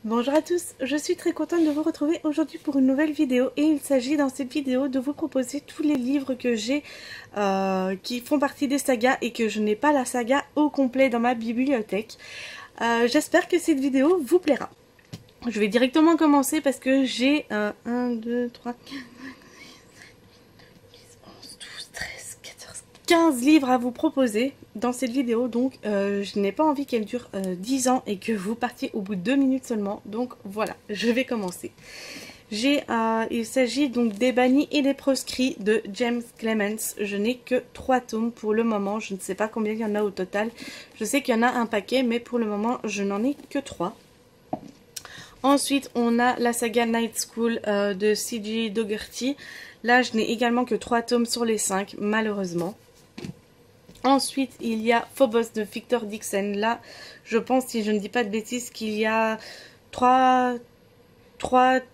Bonjour à tous, je suis très contente de vous retrouver aujourd'hui pour une nouvelle vidéo et il s'agit dans cette vidéo de vous proposer tous les livres que j'ai qui font partie des sagas et que je n'ai pas la saga au complet dans ma bibliothèque. J'espère que cette vidéo vous plaira. Je vais directement commencer parce que j'ai 1, 2, 3, 15 livres à vous proposer dans cette vidéo, donc je n'ai pas envie qu'elle dure 10 ans et que vous partiez au bout de 2 minutes seulement, donc voilà, je vais commencer. Il s'agit donc des bannis et des proscrits de James Clements. Je n'ai que 3 tomes pour le moment, je ne sais pas combien il y en a au total, je sais qu'il y en a un paquet, mais pour le moment je n'en ai que 3. Ensuite, on a la saga Night School de C.J. Dougherty. Là, je n'ai également que 3 tomes sur les 5, malheureusement. Ensuite, il y a Phobos de Victor Dixon. Là, je pense, si je ne dis pas de bêtises, qu'il y a 3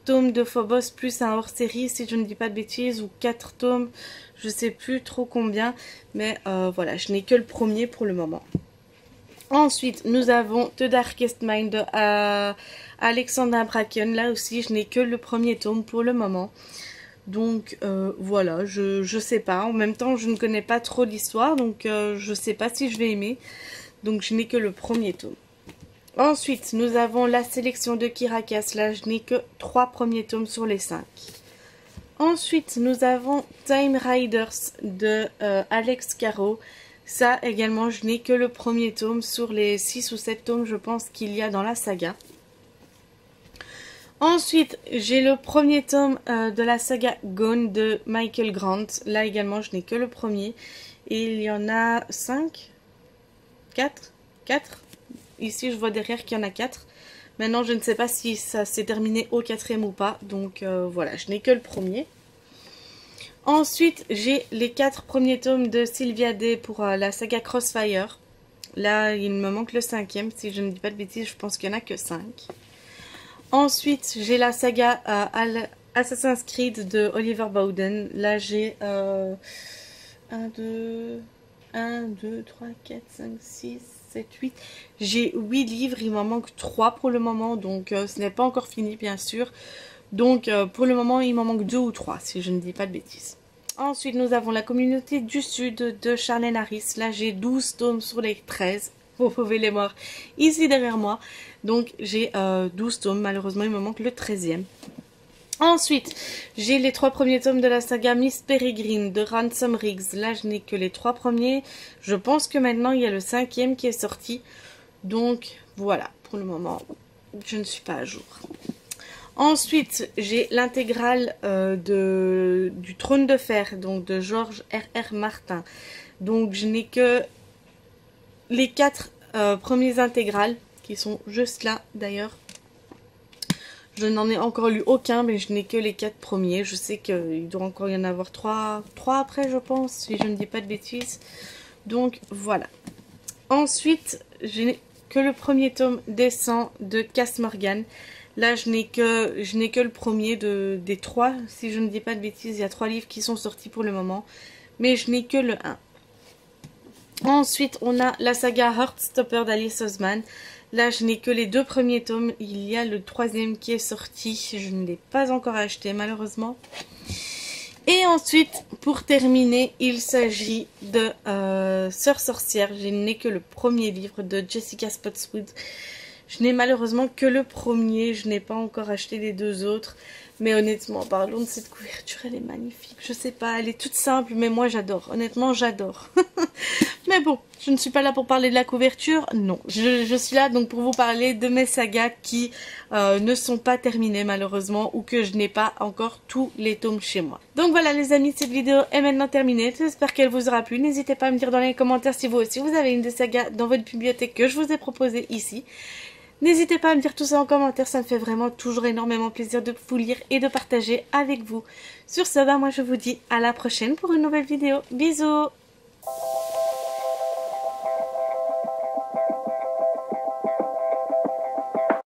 tomes de Phobos plus un hors-série, si je ne dis pas de bêtises, ou 4 tomes, je ne sais plus trop combien. Mais voilà, je n'ai que le premier pour le moment. Ensuite, nous avons The Darkest Mind de Alexandra Bracken. Là aussi, je n'ai que le premier tome pour le moment. Donc voilà, je sais pas. En même temps, je ne connais pas trop l'histoire, donc je sais pas si je vais aimer. Donc je n'ai que le premier tome. Ensuite, nous avons la sélection de Kirakas. Là, je n'ai que 3 premiers tomes sur les 5. Ensuite, nous avons Time Riders de Alex Caro. Ça également, je n'ai que le premier tome sur les 6 ou 7 tomes, je pense, qu'il y a dans la saga. Ensuite, j'ai le premier tome de la saga Gone de Michael Grant. Là également, je n'ai que le premier. Et il y en a 5 4 4. Ici, je vois derrière qu'il y en a 4. Maintenant, je ne sais pas si ça s'est terminé au 4e ou pas. Donc voilà, je n'ai que le premier. Ensuite, j'ai les 4 premiers tomes de Sylvia Day pour la saga Crossfire. Là, il me manque le 5e. Si je ne dis pas de bêtises, je pense qu'il n'y en a que 5. Ensuite, j'ai la saga Assassin's Creed de Oliver Bowden. Là, j'ai 1, 2, 3, 4, 5, 6, 7, 8. J'ai 8 livres, il m'en manque 3 pour le moment, donc ce n'est pas encore fini, bien sûr. Donc, pour le moment, il m'en manque 2 ou 3, si je ne dis pas de bêtises. Ensuite, nous avons la communauté du Sud de Charlène Harris. Là, j'ai 12 tomes sur les 13. Vous pouvez les voir ici derrière moi. Donc j'ai 12 tomes, malheureusement il me manque le 13e. Ensuite, j'ai les 3 premiers tomes de la saga Miss Peregrine de Ransom Riggs. Là je n'ai que les 3 premiers. Je pense que maintenant il y a le 5e qui est sorti. Donc voilà, pour le moment je ne suis pas à jour. Ensuite, j'ai l'intégrale du Trône de Fer, donc de George R.R. Martin. Donc je n'ai que les 4 premiers intégrales qui sont juste là d'ailleurs. Je n'en ai encore lu aucun, mais je n'ai que les 4 premiers. Je sais qu'il doit encore y en avoir 3 après, je pense, si je ne dis pas de bêtises. Donc voilà. Ensuite, je n'ai que le premier tome des 100 de Cass Morgan. Là, je n'ai que le premier des 3, si je ne dis pas de bêtises. Il y a 3 livres qui sont sortis pour le moment, mais je n'ai que le 1. Ensuite, on a la saga Heartstopper d'Alice Oseman. Là, je n'ai que les 2 premiers tomes. Il y a le 3e qui est sorti. Je ne l'ai pas encore acheté, malheureusement. Et ensuite, pour terminer, il s'agit de Sœur Sorcière. Je n'ai que le premier livre de Jessica Spotswood. Je n'ai malheureusement que le premier. Je n'ai pas encore acheté les 2 autres. Mais honnêtement, parlons de cette couverture, elle est magnifique. Je sais pas, elle est toute simple, mais moi j'adore. Honnêtement, j'adore. Mais bon, je ne suis pas là pour parler de la couverture, non. Je suis là donc pour vous parler de mes sagas qui ne sont pas terminées malheureusement ou que je n'ai pas encore tous les tomes chez moi. Donc voilà les amis, cette vidéo est maintenant terminée. J'espère qu'elle vous aura plu. N'hésitez pas à me dire dans les commentaires si vous aussi vous avez une des sagas dans votre bibliothèque que je vous ai proposé ici. N'hésitez pas à me dire tout ça en commentaire, ça me fait vraiment toujours énormément plaisir de vous lire et de partager avec vous. Sur ce, moi je vous dis à la prochaine pour une nouvelle vidéo. Bisous!